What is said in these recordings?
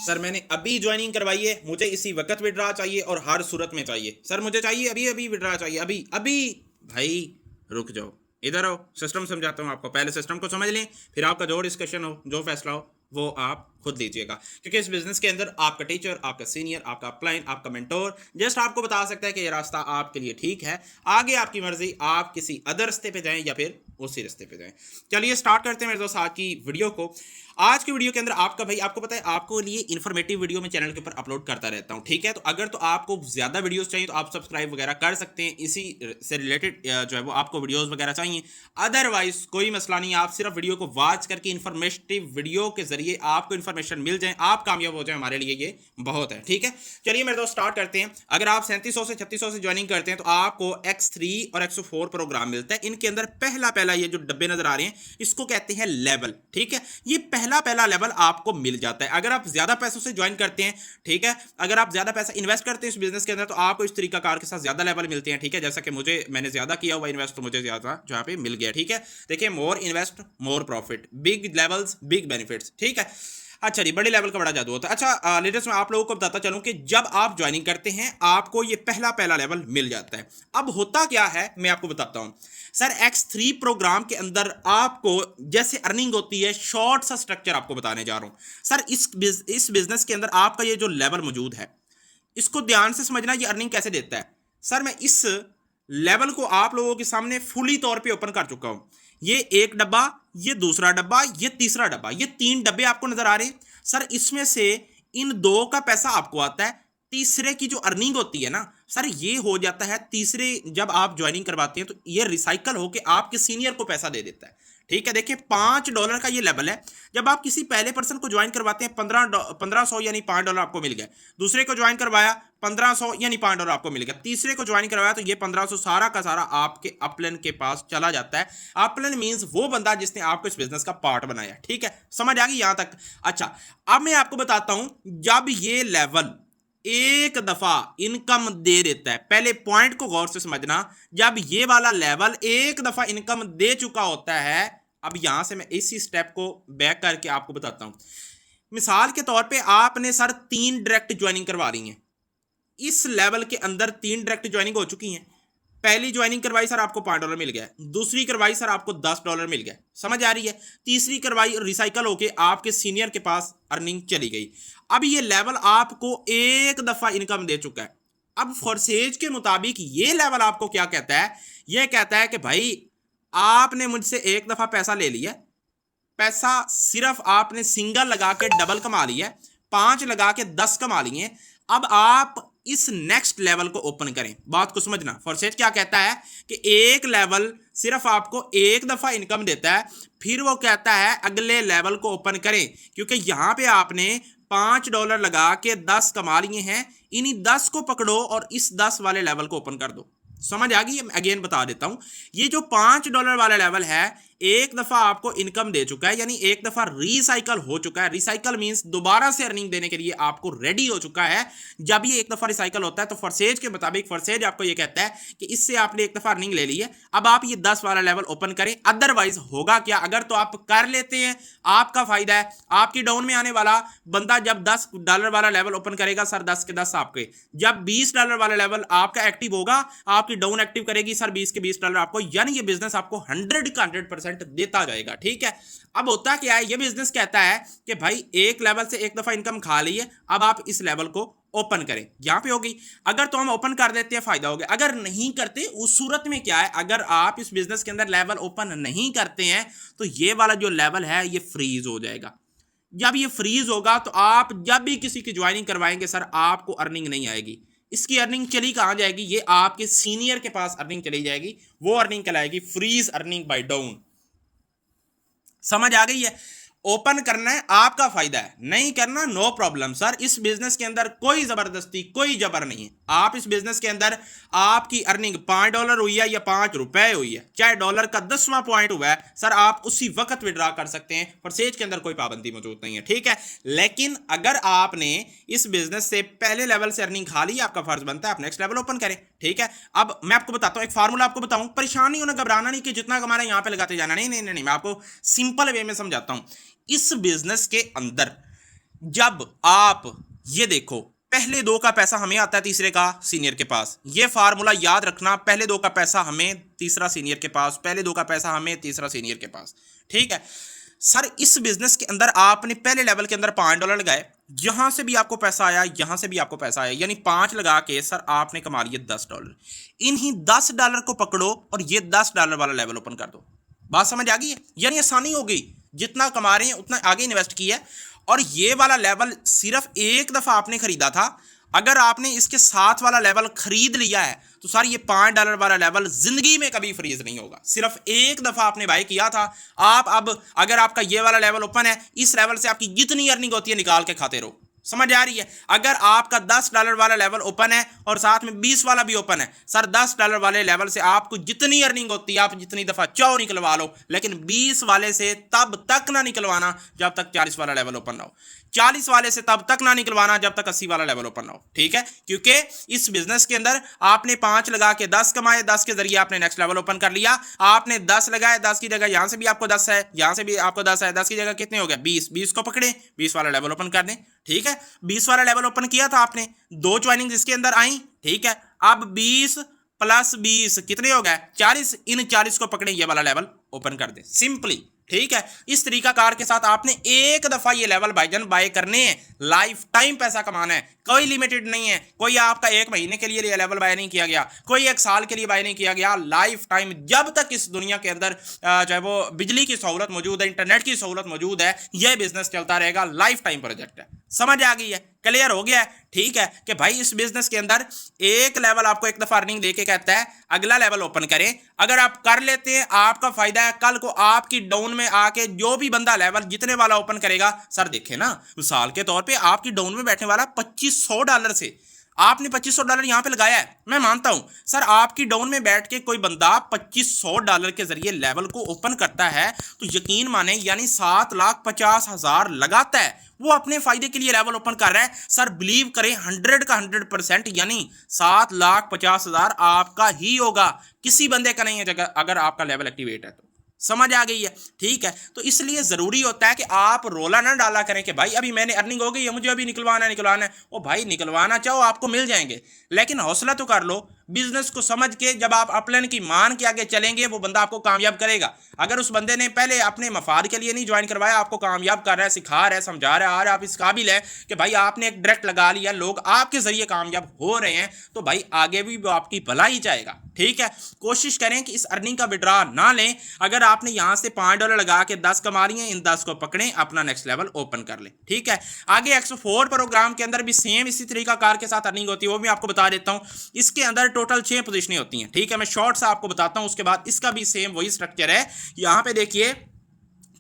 Sir मैंने अभी joining करवाई है, मुझे इसी वक्त विड्रा चाहिए और हर सूरत में चाहिए। सर मुझे चाहिए अभी अभी विड्रा चाहिए, अभी अभी। भाई रुक जाओ, इधर आओ, सिस्टम समझाता हूँ आपको। पहले सिस्टम को समझ लें, फिर आपका जो डिस्कशन हो, जो फैसला हो, वो आप खुद लीजिएगा। क्योंकि इस बिजनेस के अंदर आपका टीचर, आपका सीनियर, आपका अपलाइन, आपका मेंटोर जस्ट आपको बता सकता है कि ये रास्ता आपके लिए ठीक है। आगे आपकी मर्जी, आप किसी अदर रास्ते पे जाएं या फिर उसी रास्ते पे जाएं। चलिए स्टार्ट करते हैं मेरे दोस्त आज की वीडियो को। आज की वीडियो के अंदर आपका भाई, आपको पता है आपको लिए इन्फॉर्मेटिव वीडियो में चैनल के ऊपर अपलोड करता रहता हूं, ठीक है। तो अगर तो आपको ज्यादा वीडियोस चाहिए तो आप सब्सक्राइब वगैरह कर सकते हैं, इसी से रिलेटेड जो है वो आपको वीडियोस वगैरह चाहिए। अदरवाइज कोई मसला नहीं, आप सिर्फ वीडियो को वॉच करके इन्फॉर्मेटिव वीडियो के जरिए आपको इन्फॉर्मेशन मिल जाए, आप कामयाब हो जाए, हमारे लिए ये बहुत है, ठीक है। चलिए मेरे दोस्त स्टार्ट करते हैं। अगर आप 3700 से 3600 से ज्वाइनिंग करते हैं तो आपको X3 और X4 प्रोग्राम मिलता है। इनके अंदर पहला ये जो डब्बे नजर आ रहे हैं इसको कहते हैं लेवल, ठीक है। ये पहला लेवल आपको मिल जाता है अगर आप ज्यादा पैसों से ज्वाइन करते हैं, ठीक है। अगर आप ज्यादा पैसा इन्वेस्ट करते हैं इस बिजनेस के अंदर तो आपको इस तरीका कार के साथ ज्यादा लेवल मिलते हैं, ठीक है। जैसा कि मैंने ज्यादा किया हुआ इन्वेस्ट तो मुझे ज्यादा जहां पे मिल गया, ठीक है। देखिए, more invest more profit, big levels big benefits, ठीक है। अच्छा जी, बड़े लेवल का बड़ा जादू होता है। अच्छा लेटेस्ट मैं आप लोगों को बताता चलूं कि जब आप ज्वाइनिंग करते हैं आपको ये पहला लेवल मिल जाता है। अब होता क्या है मैं आपको बताता हूं। सर X3 प्रोग्राम के अंदर आपको जैसे अर्निंग होती है, शॉर्ट सा स्ट्रक्चर आपको बताने जा रहा हूं। सर इस बिजनेस के अंदर आपका ये जो लेवल मौजूद है इसको ध्यान से समझना, ये अर्निंग कैसे देता है। सर मैं इस लेवल को आप लोगों के सामने फुली तौर पे ओपन कर चुका हूं। ये एक डब्बा, ये दूसरा डब्बा, ये तीसरा डब्बा, ये 3 डब्बे आपको नजर आ रहे हैं। सर इसमें से इन 2 का पैसा आपको आता है, तीसरे की जो अर्निंग होती है ना सर, ये हो जाता है तीसरे, जब आप ज्वाइनिंग करवाते हैं तो ये रिसाइकल होकर आपके सीनियर को पैसा दे देता है, ठीक है। देखिए $5 का ये लेवल है। जब आप किसी पहले पर्सन को ज्वाइन करवाते हैं 1500 यानी $5 आपको मिल गया। दूसरे को ज्वाइन करवाया 1500 यानी $5 आपको मिल गया। तीसरे को ज्वाइन करवाया तो ये 1500 सारा का सारा आपके अपलाइन के पास चला जाता है। अपलाइन मींस वो बंदा जिसने आपको इस बिजनेस का पार्ट बनाया, ठीक है। समझ आ गई यहां तक? अच्छा अब मैं आपको बताता हूं, जब ये लेवल एक दफा इनकम दे देता है, पहले पॉइंट को गौर से समझना, जब ये वाला लेवल एक दफा इनकम दे चुका होता है। अब यहां से मैं इसी स्टेप को बैक करके आपको बताता हूं। मिसाल के तौर पे आपने सर 3 डायरेक्ट ज्वाइनिंग करवा रही हैं, इस लेवल के अंदर 3 डायरेक्ट ज्वाइनिंग हो चुकी हैं। पहली ज्वाइनिंग करवाई सर आपको $5 मिल गया, दूसरी करवाई सर आपको $10 मिल गया, समझ आ रही है। तीसरी करवाई रिसाइकल होके आपके सीनियर के पास अर्निंग चली गई। अब ये लेवल आपको एक दफा इनकम दे चुका है। अब फोर्सेज के मुताबिक ये लेवल आपको क्या कहता है? ये कहता है कि भाई आपने मुझसे एक दफा पैसा ले लिया, पैसा सिर्फ आपने सिंगल लगा के डबल कमा लिया, 5 लगा के 10 कमा लिए। अब आप इस नेक्स्ट लेवल को ओपन करें। बात को समझना, फोर्सेज क्या कहता है कि एक लेवल सिर्फ आपको एक दफा इनकम देता है, फिर वो कहता है अगले लेवल को ओपन करें, क्योंकि यहां पे आपने $5 लगा के 10 कमा लिए हैं। इन्हीं 10 को पकड़ो और इस 10 वाले लेवल को ओपन कर दो। समझ आ गई? अगेन बता देता हूं, ये जो $5 वाला लेवल है एक दफा आपको इनकम दे चुका है, यानी एक दफा रिसाइकल हो चुका है। रिसाइकल मींस दोबारा से अर्निंग देने के लिए आपको रेडी हो चुका है। जब ये एक दफा रिसाइकल होता है तो फोर्सेज के मुताबिक फोर्सेज आपको ये कहता है कि इससे आपने एक दफा अर्निंग ले ली है, अब आप ये 10 वाला लेवल ओपन करें। अदरवाइज होगा क्या? अगर तो आप कर लेते हैं आपका फायदा है, आपकी डाउन में आने वाला बंदा जब $10 वाला लेवल ओपन करेगा सर 10 के 10 आपके, जब $20 वाला लेवल आपका एक्टिव होगा, आपकी डाउन एक्टिव करेगी सर 20 के $20 आपको, यानी ये बिजनेस आपको 100 का 100% देता जाएगा, ठीक है। अब होता क्या है, ये बिजनेस कहता है कि भाई एक लेवल से एक दफा इनकम खा ली है, अब आप इस लेवल को ओपन करें। यहां पे होगी, अगर तो हम ओपन कर देते हैं फायदा हो गया, अगर नहीं करते उस सूरत में क्या है, अगर आप इस बिजनेस के अंदर लेवल ओपन नहीं करते हैं तो ये वाला जो लेवल है ये फ्रीज हो जाएगा। जब ये फ्रीज होगा तो आप जब भी किसी की ज्वाइनिंग करवाएंगे सर आपको अर्निंग नहीं आएगी। इसकी अर्निंग चली कहां जाएगी? ये आपके सीनियर के पास अर्निंग चली जाएगी, वो अर्निंग कहलाएगी फ्रीज अर्निंग बाय डाउन। समझ आ गई है? ओपन करना है आपका फायदा है, नहीं करना नो प्रॉब्लम। सर इस बिजनेस के अंदर कोई जबरदस्ती कोई जबर नहीं है। आप इस बिजनेस के अंदर आपकी अर्निंग $5 हुई है या ₹5 हुई है, चाहे डॉलर का 10वां पॉइंट हुआ है, सर आप उसी वक्त विड्रॉ कर सकते हैं। परसेज के अंदर कोई पाबंदी मौजूद नहीं है, ठीक है। लेकिन अगर आपने इस बिजनेस से पहले लेवल से अर्निंग खा ली, आपका फर्ज बनता है आप नेक्स्ट लेवल ओपन करें, ठीक है। अब मैं आपको बताता हूं, एक फार्मूला आपको बताऊं, परेशान नहीं होना, घबराना नहीं कि जितना कमाना यहां पे लगाते जाना, नहीं नहीं नहीं, मैं आपको सिंपल वे में समझाता हूं। इस बिजनेस के अंदर जब आप ये देखो, पहले दो का पैसा हमें आता है तीसरे का सीनियर के पास, ये फार्मूला याद रखना, पहले दो का पैसा हमें तीसरा सीनियर के पास, पहले दो का पैसा हमें तीसरा सीनियर के पास, ठीक है सर। इस बिजनेस के अंदर आपने पहले लेवल के अंदर $5 लगाए, यहां से भी आपको पैसा आया, यहां से भी आपको पैसा आया, यानी 5 लगा के सर आपने कमा लिए $10। इन्हीं $10 को पकड़ो और ये $10 वाला लेवल ओपन कर दो। बात समझ आ गई है? यानी आसानी हो गई, जितना कमा रहे हैं उतना आगे इन्वेस्ट किया है। और ये वाला लेवल सिर्फ एक दफा आपने खरीदा था, अगर आपने इसके साथ वाला लेवल खरीद लिया है तो सर ये $5 वाला लेवल जिंदगी में कभी फ्रीज नहीं होगा। सिर्फ एक दफा आपने बाय किया था। आप अब अगर आपका ये वाला लेवल ओपन है, इस लेवल से आपकी जितनी अर्निंग होती है निकाल के खाते रहो। समझ आ रही है? अगर आपका $10 वाला लेवल ओपन है और साथ में 20 वाला भी ओपन है, सर $10 वाले लेवल से आपको जितनी अर्निंग होती है आप जितनी दफा चाहो निकलवा लो, लेकिन 20 वाले से तब तक ना निकलवाना जब तक 40 वाला लेवल ओपन ना हो, 40 वाले से तब तक ना निकलवाना जब तक 80 वाला लेवल ओपन ना हो, ठीक है? क्योंकि इस बिजनेस के अंदर आपने 5 लगा के 10 कमाए, 10 के जरिए आपने नेक्स्ट लेवल ओपन कर लिया। आपने 10 लगाए, 10 की जगह यहां से भी आपको 10 है, यहां से भी आपको 10 है, 10 की जगह कितने हो गए? 20। 20 को पकड़े, 20 वाला लेवल ओपन कर दें, ठीक है? 20 वाला लेवल ओपन किया था आपने, 2 ज्वाइनिंग इसके अंदर आई, ठीक है? अब 20 + 20 कितने हो गए? 40। इन 40 को पकड़े, ये वाला लेवल ओपन कर दे, सिंपली, ठीक है? इस तरीका कार के साथ आपने एक दफा ये लेवल भाईजान बाय करने हैं, लाइफ टाइम पैसा कमाना है, कोई लिमिटेड नहीं है। कोई आपका 1 महीने के लिए ये लेवल बाय नहीं किया गया, कोई 1 साल के लिए बाय नहीं किया गया, लाइफ टाइम जब तक इस दुनिया के अंदर चाहे वो बिजली की सहूलत मौजूद है, इंटरनेट की सहूलत मौजूद है, यह बिजनेस चलता रहेगा, लाइफ टाइम प्रोजेक्ट है। समझ आ गई है? क्लियर हो गया है? ठीक है कि भाई इस बिजनेस के अंदर एक लेवल आपको एक दफा अर्निंग देके कहता है अगला लेवल ओपन करें, अगर आप कर लेते हैं आपका फायदा है। कल को आपकी डाउन में आके जो भी बंदा लेवल जितने वाला ओपन करेगा, सर देखे ना मिसाल के तौर पे आपकी डाउन में बैठने वाला $2500 से आपने $2500 यहां पे लगाया है, मैं मानता हूं सर आपकी डाउन में बैठ के कोई बंदा $2500 के जरिए लेवल को ओपन करता है तो यकीन माने यानी 7,50,000 लगाता है, वो अपने फायदे के लिए लेवल ओपन कर रहा है। सर बिलीव करें 100 का 100% यानी 7,50,000 आपका ही होगा, किसी बंदे का नहीं है जगह अगर आपका लेवल एक्टिवेट है तो। समझ आ गई है? ठीक है, तो इसलिए जरूरी होता है कि आप रोला ना डाला करें कि भाई अभी मैंने अर्निंग हो गई है मुझे अभी निकलवाना है। ओ भाई निकलवाना चाहो आपको मिल जाएंगे, लेकिन हौसला तो कर लो। बिजनेस को समझ के जब आप अपलाइन की मान के आगे चलेंगे वो बंदा आपको कामयाब करेगा। अगर उस बंदे ने पहले अपने मफाद के लिए नहीं ज्वाइन करवाया, आपको कामयाब कर रहा है, सिखा रहा है, समझा रहा है, और आप इस काबिल है कि भाई आपने एक डायरेक्ट लगा लिया, लोग आपके जरिए कामयाब हो रहे हैं, तो भाई आगे भी वो आपकी भला ही जाएगा। ठीक है, कोशिश करें कि इस अर्निंग का विड्रॉ ना लें। अगर आपने यहां से $5 लगा के 10 कमा रही हैं, इन 10 को पकड़ें, अपना नेक्स्ट लेवल ओपन कर लें। ठीक है, आगे 104 प्रोग्राम के अंदर भी सेम इसी तरीका कार के साथ अर्निंग होती है, वो भी आपको बता देता हूं। इसके अंदर टोटल 6 पोजीशनें होती हैं। ठीक है, मैं शॉर्ट सा आपको बताता हूं, उसके बाद इसका भी सेम वही स्ट्रक्चर है। यहां पे देखिए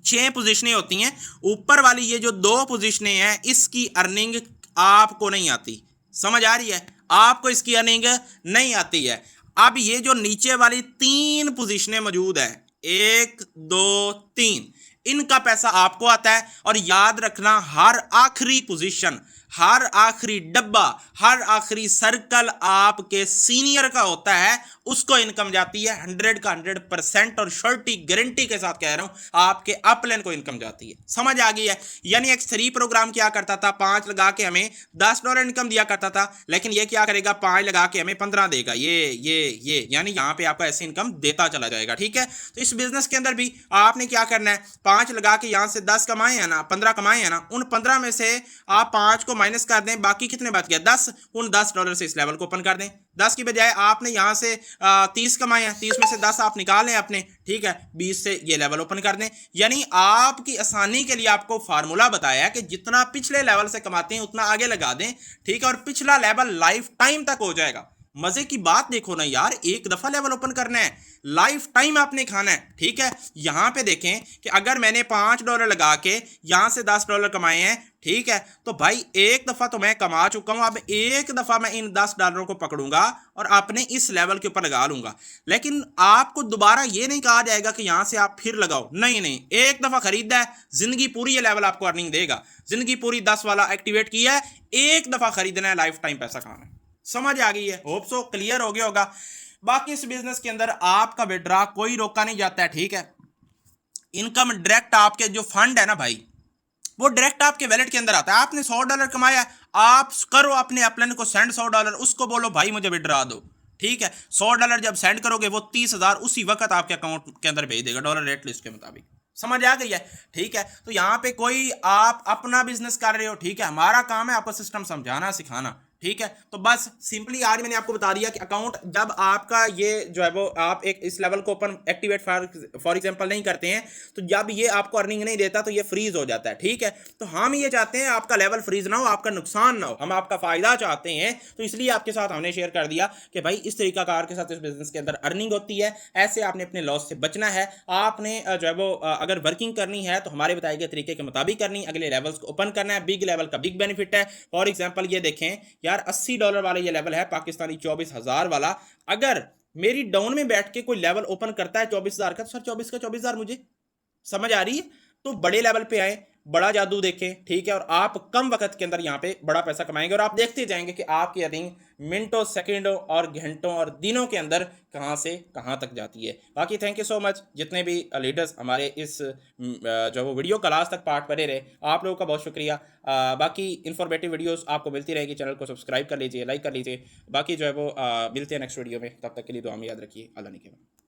6 पोजीशनें होती हैं। ऊपर वाली ये जो 2 पोजीशनें हैं इसकी अर्निंग आपको नहीं आती। समझ आ रही है? आपको इसकी अर्निंग नहीं आती है। अब ये जो नीचे वाली 3 पोजीशनें मौजूद है, 1 2 3, इनका पैसा आपको आता है। और याद रखना हर आखिरी पोजीशन, हर आखिरी डब्बा, हर आखिरी सर्कल आपके सीनियर का होता है, उसको इनकम जाती है 100 का 100% और श्योरिटी गारंटी के साथ कह रहा हूं आपके अपलाइन को इनकम जाती है। समझ आ गई है? यानी X3 प्रोग्राम क्या करता था, 5 लगा के हमें $10 इनकम दिया करता था, लेकिन ये क्या करेगा, 5 लगा के हमें 15 देगा। ये यानी यहां पे आपका ऐसे इनकम देता चला जाएगा। ठीक है, तो इस बिजनेस के अंदर भी आपने क्या करना है, 5 लगा के यहां से 10 कमाए हैं ना, 15 कमाए हैं ना, उन 15 में से आप 5 को माइनस कर दें, बाकी कितने बच गया, 10। उन $10 से इस लेवल को ओपन कर दें। 10 की बजाय आपने यहां से 30 कमाए हैं, 30 में से 10 आप निकालें अपने। ठीक है, 20 से ये लेवल ओपन कर दें। यानी आपकी आसानी के लिए आपको फार्मूला बताया कि जितना पिछले लेवल से कमाते हैं उतना आगे लगा दें। ठीक है, और पिछला लेवल लाइफ टाइम तक हो जाएगा। मजे की बात देखो ना यार, एक दफा लेवल ओपन करना है, लाइफ टाइम आपने खाना है। ठीक है, यहां पे देखें कि अगर मैंने $5 लगा के यहां से $10 कमाए हैं, ठीक है, तो भाई एक दफा तो मैं कमा चुका हूं, अब एक दफा मैं इन $10 को पकड़ूंगा और अपने इस लेवल के ऊपर लगा लूंगा। लेकिन आपको दोबारा ये नहीं कहा जाएगा कि यहां से आप फिर लगाओ, नहीं, एक दफा खरीदा है, जिंदगी पूरी ये लेवल आपको अर्निंग देगा। जिंदगी पूरी 10 वाला एक्टिवेट किया है, एक दफा खरीदना है, लाइफ टाइम पैसा खाना है। समझ आ गई है? होप सो क्लियर हो गया होगा। बाकी इस बिजनेस के अंदर आपका विड्रॉ कोई रोका नहीं जाता है। ठीक है, इनकम डायरेक्ट आपके जो फंड है ना भाई, वो डायरेक्ट आपके वैलेट के अंदर आता है। आपने $100 कमाया, आप करो अपने अपलाइन को सेंड $100, उसको बोलो भाई मुझे विड्रा दो, ठीक है। $100 जब सेंड करोगे वो 30,000 उसी वक्त आपके अकाउंट के अंदर भेज देगा डॉलर रेट लिस्ट के मुताबिक। समझ आ गई है, ठीक है। तो यहाँ पे कोई आप अपना बिजनेस कर रहे हो, ठीक है, हमारा काम है आपको सिस्टम समझाना सिखाना, ठीक है। तो बस सिंपली आज मैंने आपको बता दिया कि अकाउंट जब आपका ये जो है वो आप एक इस लेवल को ओपन एक्टिवेट फॉर एग्जांपल नहीं करते हैं, तो जब ये आपको अर्निंग नहीं देता तो ये फ्रीज हो जाता है, ठीक है। तो हम ये चाहते हैं आपका लेवल फ्रीज ना हो, आपका नुकसान ना हो, हम आपका फायदा चाहते हैं। तो इसलिए आपके साथ हमने शेयर कर दिया कि भाई इस तरीकाकार के साथ इस बिजनेस के अंदर अर्निंग होती है, ऐसे आपने अपने लॉस से बचना है। आपने जो है वो अगर वर्किंग करनी है तो हमारे बताए गए तरीके के मुताबिक करनी, अगले लेवल्स को ओपन करना है। बिग लेवल का बिग बेनिफिट है। फॉर एग्जाम्पल ये देखें यार, $80 वाला ये लेवल है पाकिस्तानी 24,000 वाला। अगर मेरी डाउन में बैठ के कोई लेवल ओपन करता है 24,000 का, तो सर 24 का 24,000 मुझे समझ आ रही है। तो बड़े लेवल पे आए, बड़ा जादू देखें, ठीक है, और आप कम वक्त के अंदर यहाँ पे बड़ा पैसा कमाएंगे और आप देखते जाएंगे कि आपकी अर्निंग मिनटों, सेकंडों और घंटों और दिनों के अंदर कहाँ से कहाँ तक जाती है। बाकी थैंक यू सो मच जितने भी लीडर्स हमारे इस जो वो वीडियो क्लास तक पार्ट पढ़े रहे, आप लोगों का बहुत शुक्रिया। बाकी इन्फॉर्मेटिव वीडियोस आपको मिलती रहेगी, चैनल को सब्सक्राइब कर लीजिए, लाइक कर लीजिए। बाकी जो है वो मिलते हैं नेक्स्ट वीडियो में, तब तक के लिए दुआ में याद रखिए। अल्लाह ने के बाद।